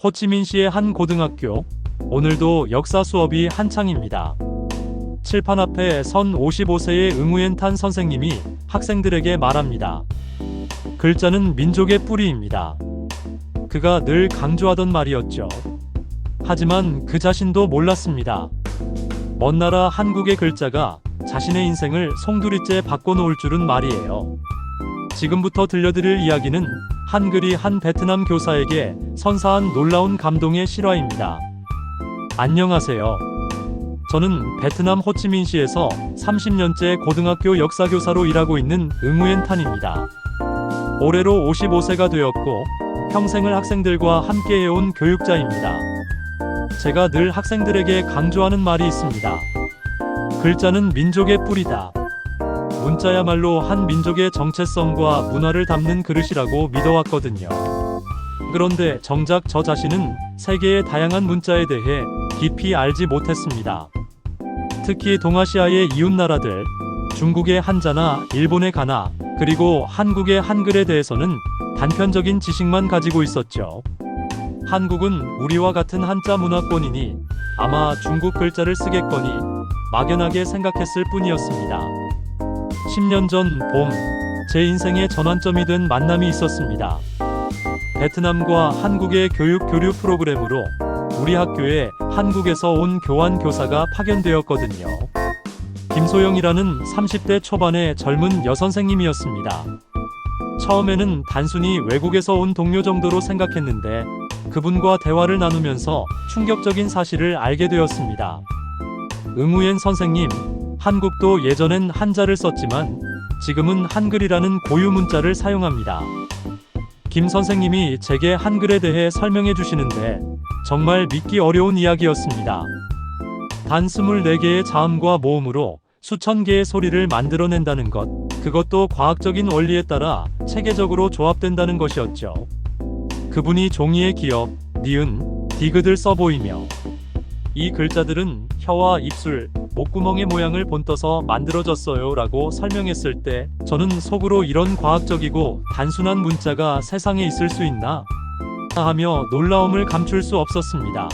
호치민시의 한 고등학교. 오늘도 역사 수업이 한창입니다. 칠판 앞에 선 55세의 응우엔탄 선생님이 학생들에게 말합니다. 글자는 민족의 뿌리입니다. 그가 늘 강조하던 말이었죠. 하지만 그 자신도 몰랐습니다. 먼 나라 한국의 글자가 자신의 인생을 송두리째 바꿔놓을 줄은 말이에요. 지금부터 들려드릴 이야기는 한글이 한 베트남 교사에게 선사한 놀라운 감동의 실화입니다. 안녕하세요. 저는 베트남 호치민시에서 30년째 고등학교 역사교사로 일하고 있는 응우엔탄입니다. 올해로 55세가 되었고 평생을 학생들과 함께 해온 교육자입니다. 제가 늘 학생들에게 강조하는 말이 있습니다. 글자는 민족의 뿌리다. 문자야말로 한 민족의 정체성과 문화를 담는 그릇이라고 믿어왔거든요. 그런데 정작 저 자신은 세계의 다양한 문자에 대해 깊이 알지 못했습니다. 특히 동아시아의 이웃나라들, 중국의 한자나 일본의 가나, 그리고 한국의 한글에 대해서는 단편적인 지식만 가지고 있었죠. 한국은 우리와 같은 한자 문화권이니 아마 중국 글자를 쓰겠거니 막연하게 생각했을 뿐이었습니다. 10년 전 봄, 제 인생의 전환점이 된 만남이 있었습니다. 베트남과 한국의 교육 교류 프로그램으로 우리 학교에 한국에서 온 교환 교사가 파견되었거든요. 김소영이라는 30대 초반의 젊은 여선생님이었습니다. 처음에는 단순히 외국에서 온 동료 정도로 생각했는데 그분과 대화를 나누면서 충격적인 사실을 알게 되었습니다. 응우엔 선생님, 한국도 예전엔 한자를 썼지만 지금은 한글이라는 고유 문자를 사용합니다. 김 선생님이 제게 한글에 대해 설명해 주시는데 정말 믿기 어려운 이야기였습니다. 단 24개의 자음과 모음으로 수천 개의 소리를 만들어낸다는 것, 그것도 과학적인 원리에 따라 체계적으로 조합된다는 것이었죠. 그분이 종이에 기역, 니은, 디귿을 써보이며 이 글자들은 혀와 입술, 목구멍의 모양을 본떠서 만들어졌어요 라고 설명했을 때 저는 속으로 이런 과학적이고 단순한 문자가 세상에 있을 수 있나? 하며 놀라움을 감출 수 없었습니다.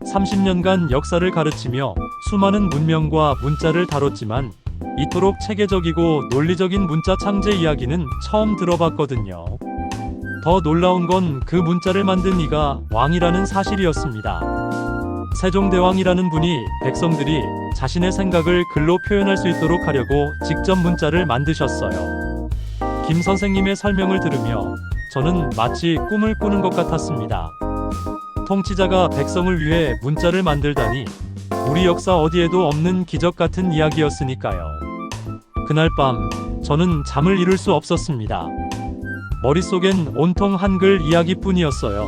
30년간 역사를 가르치며 수많은 문명과 문자를 다뤘지만 이토록 체계적이고 논리적인 문자 창제 이야기는 처음 들어봤거든요. 더 놀라운 건 그 문자를 만든 이가 왕이라는 사실이었습니다. 세종대왕이라는 분이 백성들이 자신의 생각을 글로 표현할 수 있도록 하려고 직접 문자를 만드셨어요. 김 선생님의 설명을 들으며 저는 마치 꿈을 꾸는 것 같았습니다. 통치자가 백성을 위해 문자를 만들다니 우리 역사 어디에도 없는 기적 같은 이야기였으니까요. 그날 밤 저는 잠을 이룰 수 없었습니다. 머릿속엔 온통 한글 이야기뿐이었어요.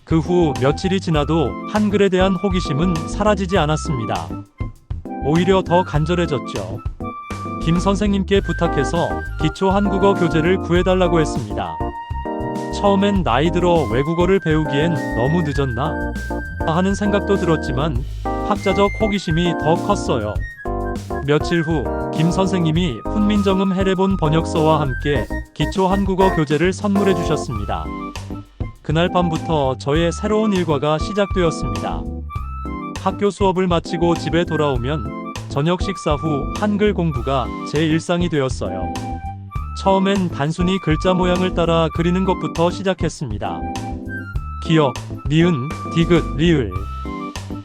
그 후 며칠이 지나도 한글에 대한 호기심은 사라지지 않았습니다. 오히려 더 간절해졌죠. 김 선생님께 부탁해서 기초 한국어 교재를 구해달라고 했습니다. 처음엔 나이 들어 외국어를 배우기엔 너무 늦었나? 하는 생각도 들었지만 학자적 호기심이 더 컸어요. 며칠 후 김 선생님이 훈민정음 해례본 번역서와 함께 기초 한국어 교재를 선물해 주셨습니다. 그날 밤부터 저의 새로운 일과가 시작되었습니다. 학교 수업을 마치고 집에 돌아오면 저녁 식사 후 한글 공부가 제 일상이 되었어요. 처음엔 단순히 글자 모양을 따라 그리는 것부터 시작했습니다. 기역, 니은, 디귿, 리을.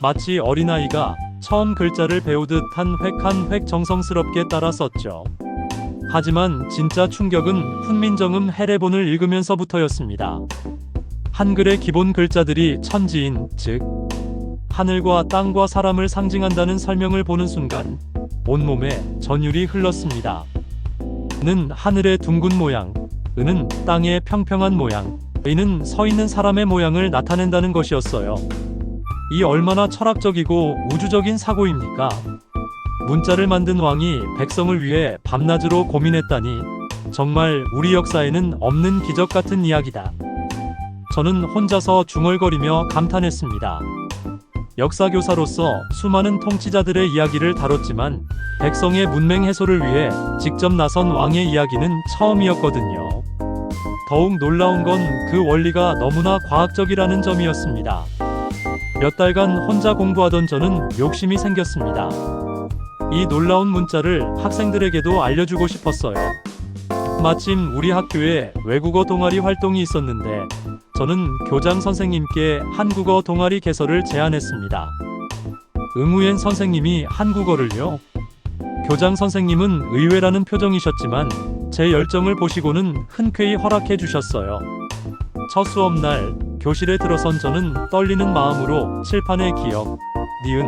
마치 어린아이가 처음 글자를 배우듯 한 획 한 획 정성스럽게 따라 썼죠. 하지만 진짜 충격은 훈민정음 해례본을 읽으면서부터였습니다. 한글의 기본 글자들이 천지인, 즉 하늘과 땅과 사람을 상징한다는 설명을 보는 순간 온몸에 전율이 흘렀습니다. 는 하늘의 둥근 모양, 은은 땅의 평평한 모양, 이는 서 있는 사람의 모양을 나타낸다는 것이었어요. 이 얼마나 철학적이고 우주적인 사고입니까? 문자를 만든 왕이 백성을 위해 밤낮으로 고민했다니 정말 우리 역사에는 없는 기적 같은 이야기다. 저는 혼자서 중얼거리며 감탄했습니다. 역사교사로서 수많은 통치자들의 이야기를 다뤘지만 백성의 문맹 해소를 위해 직접 나선 왕의 이야기는 처음이었거든요. 더욱 놀라운 건 그 원리가 너무나 과학적이라는 점이었습니다. 몇 달간 혼자 공부하던 저는 욕심이 생겼습니다. 이 놀라운 문자를 학생들에게도 알려주고 싶었어요. 마침 우리 학교에 외국어 동아리 활동이 있었는데 저는 교장 선생님께 한국어 동아리 개설을 제안했습니다. 응우엔 선생님이 한국어를요? 교장 선생님은 의외라는 표정이셨지만 제 열정을 보시고는 흔쾌히 허락해 주셨어요. 첫 수업날 교실에 들어선 저는 떨리는 마음으로 칠판에 기역, 니은,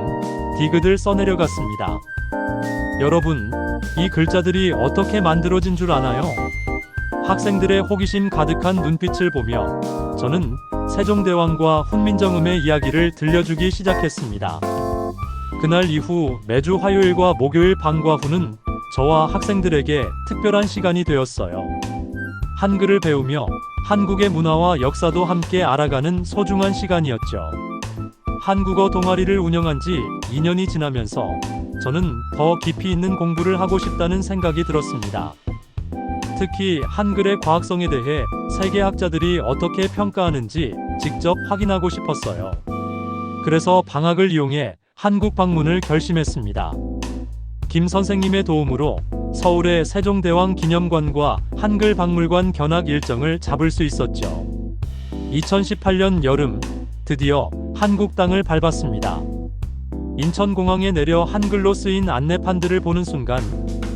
디귿을 써내려갔습니다. 여러분, 이 글자들이 어떻게 만들어진 줄 아나요? 학생들의 호기심 가득한 눈빛을 보며 저는 세종대왕과 훈민정음의 이야기를 들려주기 시작했습니다. 그날 이후 매주 화요일과 목요일 방과 후는 저와 학생들에게 특별한 시간이 되었어요. 한글을 배우며 한국의 문화와 역사도 함께 알아가는 소중한 시간이었죠. 한국어 동아리를 운영한 지 2년이 지나면서 저는 더 깊이 있는 공부를 하고 싶다는 생각이 들었습니다. 특히 한글의 과학성에 대해 세계 학자들이 어떻게 평가하는지 직접 확인하고 싶었어요. 그래서 방학을 이용해 한국 방문을 결심했습니다. 김 선생님의 도움으로 서울의 세종대왕 기념관과 한글박물관 견학 일정을 잡을 수 있었죠. 2018년 여름 드디어 한국 땅을 밟았습니다. 인천공항에 내려 한글로 쓰인 안내판들을 보는 순간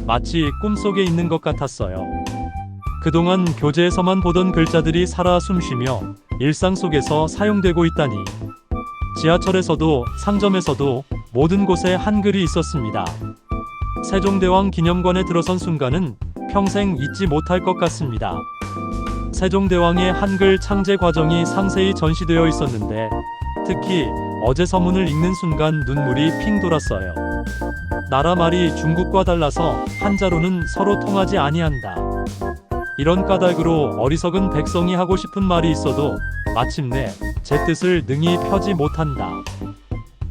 마치 꿈속에 있는 것 같았어요. 그동안 교재에서만 보던 글자들이 살아 숨쉬며 일상 속에서 사용되고 있다니. 지하철에서도 상점에서도 모든 곳에 한글이 있었습니다. 세종대왕 기념관에 들어선 순간은 평생 잊지 못할 것 같습니다. 세종대왕의 한글 창제 과정이 상세히 전시되어 있었는데 특히 어제 서문을 읽는 순간 눈물이 핑 돌았어요. 나라 말이 중국과 달라서 한자로는 서로 통하지 아니한다. 이런 까닭으로 어리석은 백성이 하고 싶은 말이 있어도 마침내 제 뜻을 능히 펴지 못한다.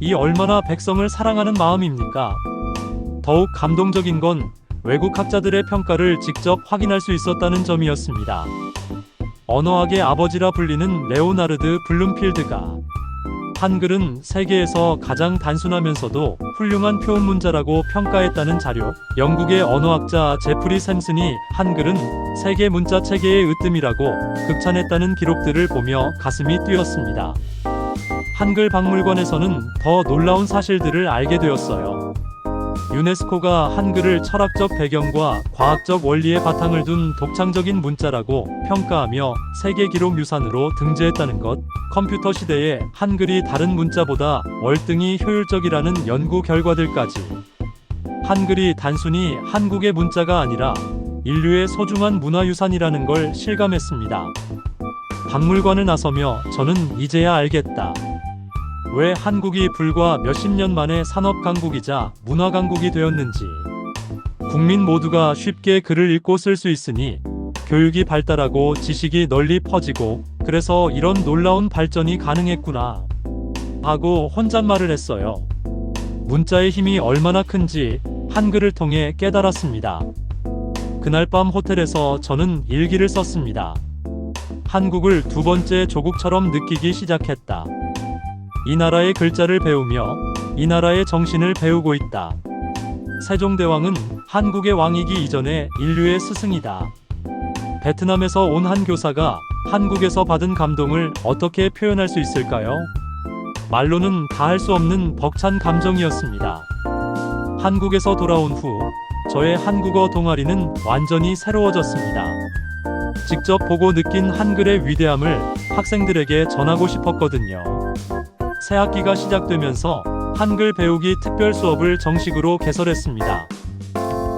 이 얼마나 백성을 사랑하는 마음입니까? 더욱 감동적인 건 외국 학자들의 평가를 직접 확인할 수 있었다는 점이었습니다. 언어학의 아버지라 불리는 레오나르드 블룸필드가 한글은 세계에서 가장 단순하면서도 훌륭한 표현 문자라고 평가했다는 자료, 영국의 언어학자 제프리 샘슨이 한글은 세계 문자 체계의 으뜸이라고 극찬했다는 기록들을 보며 가슴이 뛰었습니다. 한글 박물관에서는 더 놀라운 사실들을 알게 되었어요. 유네스코가 한글을 철학적 배경과 과학적 원리에 바탕을 둔 독창적인 문자라고 평가하며 세계기록유산으로 등재했다는 것, 컴퓨터 시대에 한글이 다른 문자보다 월등히 효율적이라는 연구 결과들까지. 한글이 단순히 한국의 문자가 아니라 인류의 소중한 문화유산이라는 걸 실감했습니다. 박물관을 나서며 저는 이제야 알겠다. 왜 한국이 불과 몇십 년 만에 산업강국이자 문화강국이 되었는지. 국민 모두가 쉽게 글을 읽고 쓸 수 있으니 교육이 발달하고 지식이 널리 퍼지고 그래서 이런 놀라운 발전이 가능했구나 하고 혼잣말을 했어요. 문자의 힘이 얼마나 큰지 한글을 통해 깨달았습니다. 그날 밤 호텔에서 저는 일기를 썼습니다. 한국을 두 번째 조국처럼 느끼기 시작했다. 이 나라의 글자를 배우며 이 나라의 정신을 배우고 있다. 세종대왕은 한국의 왕이기 이전에 인류의 스승이다. 베트남에서 온 한 교사가 한국에서 받은 감동을 어떻게 표현할 수 있을까요? 말로는 다 할 수 없는 벅찬 감정이었습니다. 한국에서 돌아온 후 저의 한국어 동아리는 완전히 새로워졌습니다. 직접 보고 느낀 한글의 위대함을 학생들에게 전하고 싶었거든요. 새 학기가 시작되면서 한글 배우기 특별 수업을 정식으로 개설했습니다.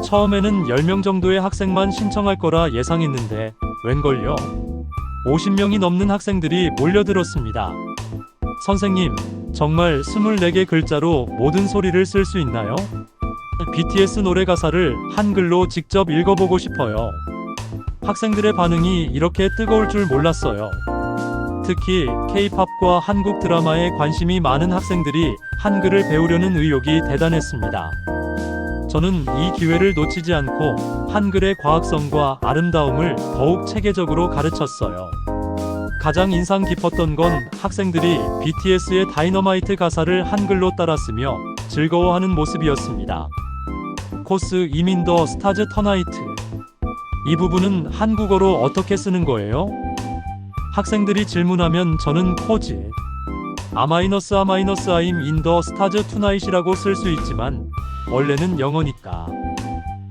처음에는 10명 정도의 학생만 신청할 거라 예상했는데 웬걸요? 50명이 넘는 학생들이 몰려들었습니다. 선생님, 정말 24개 글자로 모든 소리를 쓸 수 있나요? BTS 노래 가사를 한글로 직접 읽어보고 싶어요. 학생들의 반응이 이렇게 뜨거울 줄 몰랐어요. 특히 K-팝과 한국 드라마에 관심이 많은 학생들이 한글을 배우려는 의욕이 대단했습니다. 저는 이 기회를 놓치지 않고 한글의 과학성과 아름다움을 더욱 체계적으로 가르쳤어요. 가장 인상 깊었던 건 학생들이 BTS의 다이너마이트 가사를 한글로 따라 쓰며 즐거워하는 모습이었습니다. 코스 이민 더 스타즈 터나이트. 이 부분은 한국어로 어떻게 쓰는 거예요? 학생들이 질문하면 저는 코즈 아마이너스 아임 인 더 스타즈 투나잇이라고 쓸 수 있지만 원래는 영어니까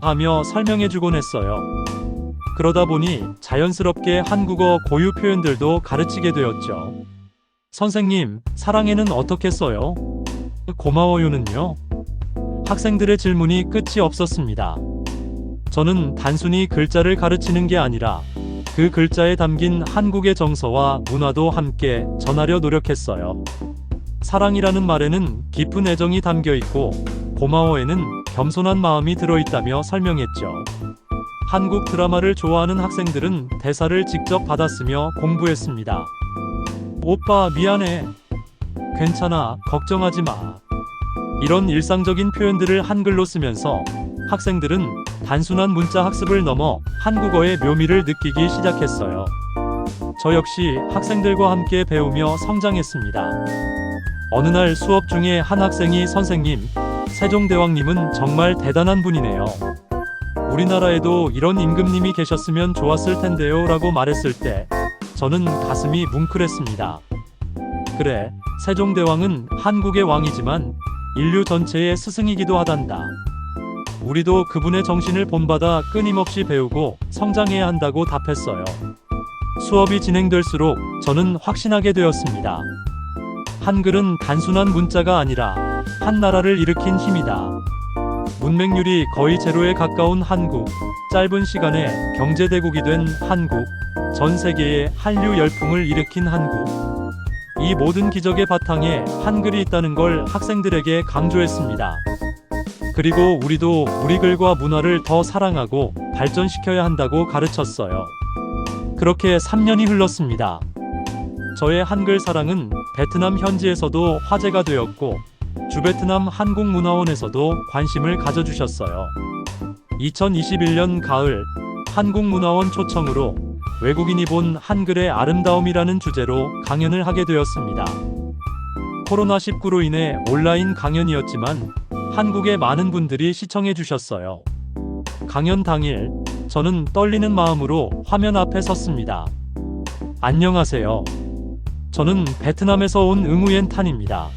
하며 설명해주곤 했어요. 그러다 보니 자연스럽게 한국어 고유 표현들도 가르치게 되었죠. 선생님, 사랑해는 어떻게 써요? 고마워요는요? 학생들의 질문이 끝이 없었습니다. 저는 단순히 글자를 가르치는 게 아니라 그 글자에 담긴 한국의 정서와 문화도 함께 전하려 노력했어요. 사랑이라는 말에는 깊은 애정이 담겨 있고 고마워에는 겸손한 마음이 들어있다며 설명했죠. 한국 드라마를 좋아하는 학생들은 대사를 직접 받아쓰며 공부했습니다. 오빠 미안해. 괜찮아. 걱정하지 마. 이런 일상적인 표현들을 한글로 쓰면서 학생들은 단순한 문자 학습을 넘어 한국어의 묘미를 느끼기 시작했어요. 저 역시 학생들과 함께 배우며 성장했습니다. 어느 날 수업 중에 한 학생이 선생님, 세종대왕님은 정말 대단한 분이네요. 우리나라에도 이런 임금님이 계셨으면 좋았을 텐데요 라고 말했을 때 저는 가슴이 뭉클했습니다. 그래, 세종대왕은 한국의 왕이지만 인류 전체의 스승이기도 하단다. 우리도 그분의 정신을 본받아 끊임없이 배우고 성장해야 한다고 답했어요. 수업이 진행될수록 저는 확신하게 되었습니다. 한글은 단순한 문자가 아니라 한 나라를 일으킨 힘이다. 문맹률이 거의 제로에 가까운 한국, 짧은 시간에 경제대국이 된 한국, 전 세계에 한류 열풍을 일으킨 한국. 이 모든 기적의 바탕에 한글이 있다는 걸 학생들에게 강조했습니다. 그리고 우리도 우리 글과 문화를 더 사랑하고 발전시켜야 한다고 가르쳤어요. 그렇게 3년이 흘렀습니다. 저의 한글 사랑은 베트남 현지에서도 화제가 되었고 주베트남 한국문화원에서도 관심을 가져주셨어요. 2021년 가을 한국문화원 초청으로 외국인이 본 한글의 아름다움이라는 주제로 강연을 하게 되었습니다. 코로나19로 인해 온라인 강연이었지만 한국의 많은 분들이 시청해 주셨어요. 강연 당일 저는 떨리는 마음으로 화면 앞에 섰습니다. 안녕하세요. 저는 베트남에서 온 응우옌 탄입니다.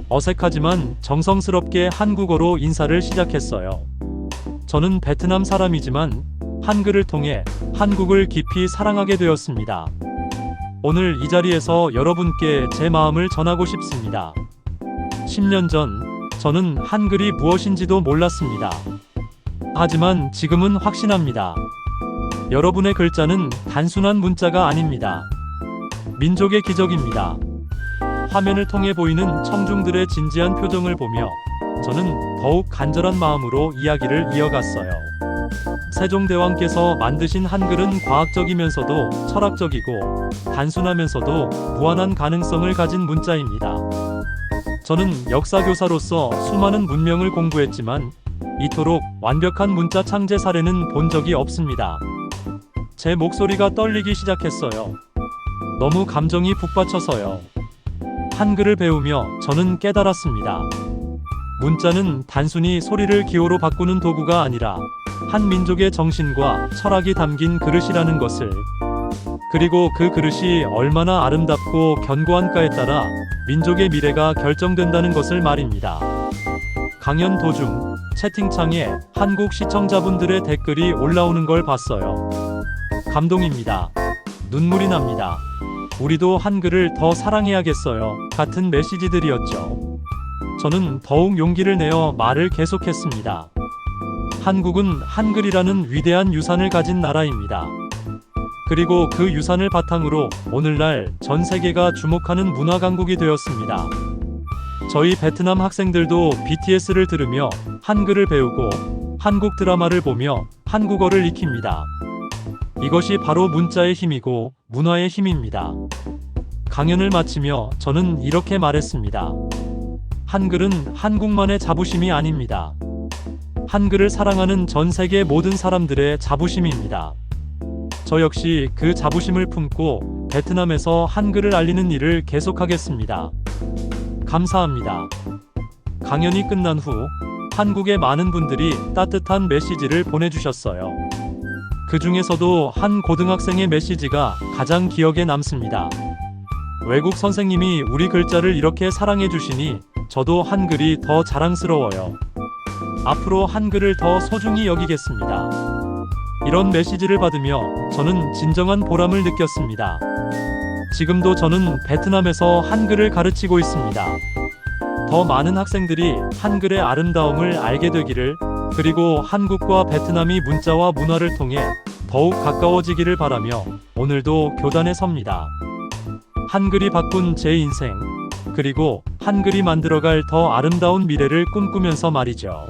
어색하지만 정성스럽게 한국어로 인사를 시작했어요. 저는 베트남 사람이지만 한글을 통해 한국을 깊이 사랑하게 되었습니다. 오늘 이 자리에서 여러분께 제 마음을 전하고 싶습니다. 10년 전 저는 한글이 무엇인지도 몰랐습니다. 하지만 지금은 확신합니다. 여러분의 글자는 단순한 문자가 아닙니다. 민족의 기적입니다. 화면을 통해 보이는 청중들의 진지한 표정을 보며 저는 더욱 간절한 마음으로 이야기를 이어갔어요. 세종대왕께서 만드신 한글은 과학적이면서도 철학적이고 단순하면서도 무한한 가능성을 가진 문자입니다. 저는 역사교사로서 수많은 문명을 공부했지만 이토록 완벽한 문자 창제 사례는 본 적이 없습니다. 제 목소리가 떨리기 시작했어요. 너무 감정이 북받쳐서요. 한글을 배우며 저는 깨달았습니다. 문자는 단순히 소리를 기호로 바꾸는 도구가 아니라 한 민족의 정신과 철학이 담긴 그릇이라는 것을, 그리고 그 그릇이 얼마나 아름답고 견고한가에 따라 민족의 미래가 결정된다는 것을 말입니다. 강연 도중 채팅창에 한국 시청자분들의 댓글이 올라오는 걸 봤어요. 감동입니다. 눈물이 납니다. 우리도 한글을 더 사랑해야겠어요. 같은 메시지들이었죠. 저는 더욱 용기를 내어 말을 계속했습니다. 한국은 한글이라는 위대한 유산을 가진 나라입니다. 그리고 그 유산을 바탕으로 오늘날 전 세계가 주목하는 문화 강국이 되었습니다. 저희 베트남 학생들도 BTS를 들으며 한글을 배우고 한국 드라마를 보며 한국어를 익힙니다. 이것이 바로 문자의 힘이고 문화의 힘입니다. 강연을 마치며 저는 이렇게 말했습니다. 한글은 한국만의 자부심이 아닙니다. 한글을 사랑하는 전 세계 모든 사람들의 자부심입니다. 저 역시 그 자부심을 품고 베트남에서 한글을 알리는 일을 계속하겠습니다. 감사합니다. 강연이 끝난 후 한국의 많은 분들이 따뜻한 메시지를 보내주셨어요. 그 중에서도 한 고등학생의 메시지가 가장 기억에 남습니다. 외국 선생님이 우리 글자를 이렇게 사랑해 주시니 저도 한글이 더 자랑스러워요. 앞으로 한글을 더 소중히 여기겠습니다. 이런 메시지를 받으며 저는 진정한 보람을 느꼈습니다. 지금도 저는 베트남에서 한글을 가르치고 있습니다. 더 많은 학생들이 한글의 아름다움을 알게 되기를, 그리고 한국과 베트남이 문자와 문화를 통해 더욱 가까워지기를 바라며 오늘도 교단에 섭니다. 한글이 바꾼 제 인생, 그리고 한글이 만들어갈 더 아름다운 미래를 꿈꾸면서 말이죠.